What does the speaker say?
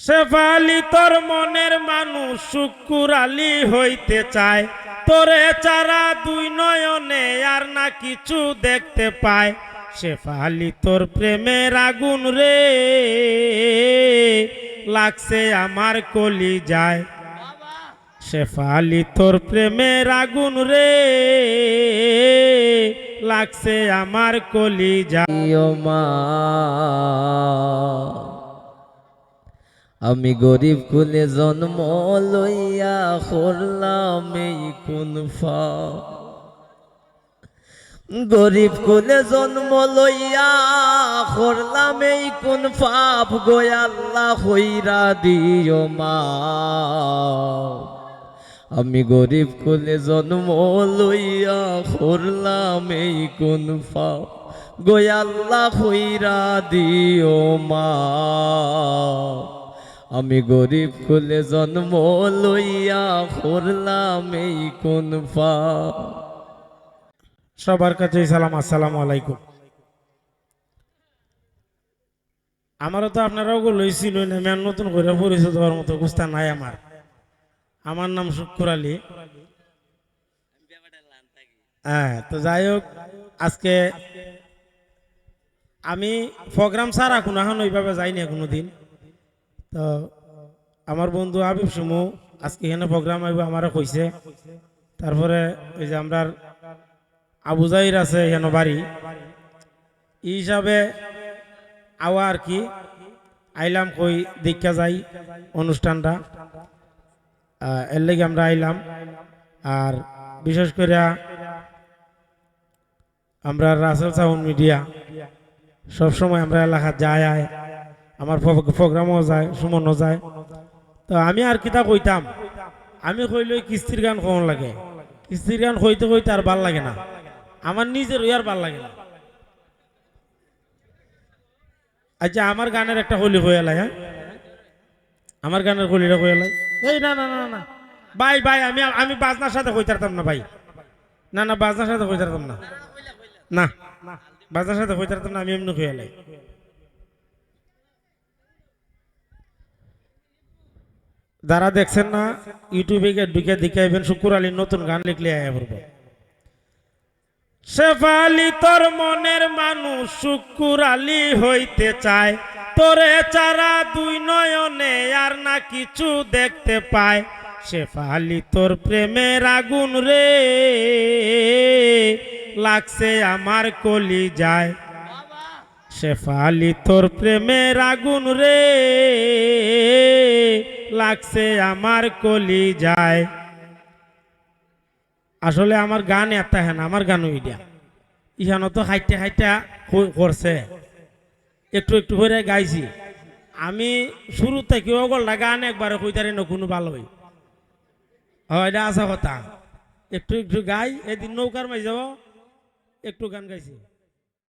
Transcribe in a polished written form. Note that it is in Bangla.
শেফালি তোর মনের মানুষ শুকুর আলী হইতে চায়, তোরে চারা দুই নয়নে আর না কিছু দেখতে পায়। শেফালি তোর প্রেমের আগুন রে লাগছে আমার কলি যায়। শেফালি তোর প্রেমের আগুন রে লাগছে আমার কলি যায়। আমি গরিব কুলে জন্ম লইয়া করলাম এই কোন ফাপ, গরিব কুলে জন্ম লইয়া করলাম এই কোন পাপ, গো আল্লাহ হইরা দিও মা। আমি গরিব কুলে জন্ম লইয়া করলাম এই কোন পাপ, গো আল্লাহ হইরা দিও মা। আমি গরিব কুলে জন্ম লইয়া করলাম এই কোন পাপ। সবার কাছে সালাম, আসসালামু আলাইকুম। আমারও তো আপনারাও লইছিল না, আমি নতুন করে পরিচয় দেওয়ার মতো অবস্থা নাই আমার। আমার নাম শুকুর আলী। হ্যাঁ, তো যাই হোক, আজকে আমি প্রোগ্রাম ছাড়া কোনো এখন ওইভাবে যাইনি কোনোদিন। তো আমার বন্ধু আবিব সুমু আজকে এখানে প্রোগ্রাম আইব আমারও কইছে। তারপরে ওই যে আমরা আবু জাহির আছে এখানে বাড়ি, এই হিসাবে আওয়া আর কি আইলাম, কই দেখা যাই অনুষ্ঠানটা, এর লেগে আমরা আইলাম। আর বিশেষ করে আমরা রাসেল সাউন্ড মিডিয়া সবসময় আমরা এলাকা যায়, আমার প্রোগ্রামও যায়, সুমনও যায়। তো আমি আর কিতা কইতাম, আমি কইলে কিস্তির গান কখন লাগে, কিস্তির গান কইতে কইতে আর ভাল লাগে না, আমার নিজের আর ভাল লাগে না। আচ্ছা, আমার গানের একটা কলি কইয়ালাই, হ্যাঁ আমার গানের কলিটা কইয়ালাই। এই না না না না ভাই ভাই, আমি বাজনার সাথে কইতারতাম না ভাই, না না বাজনার সাথে কইতারতাম না, না বাজনার সাথে কইতারতাম না, আমি এমনি কইয়ালাই। যারা দেখছেন না ইউটিউবে ঢুকে দেখাইবেন, শুকুর আলীর নতুন গান লিখলে আয়া পড়বো। শেফালি তোর মনের মানুষ শুকুর আলী হইতে চায়, তোরে চারা দুই নয়নে আর না কিছু দেখতে পায়। শেফালি তোর প্রেমের আগুন রে লাগছে আমার কলি যায়। শেফালি তোর প্রেমের আগুন রে লাগছে আমার কলি যায়। আসলে আমার গান একটা হ্যাঁ, আমার গানও ইডিয়া ইহানো তো হাইটে হাইটা করছে, একটু একটু করে গাইছি। আমি শুরু থেকে ওগলটা গান একবারে কইতারি না কোনো ভালো হই, এটা আসা কথা। একটু একটু গাই, এদিন নৌকার মাঝে যাব একটু গান গাইছি।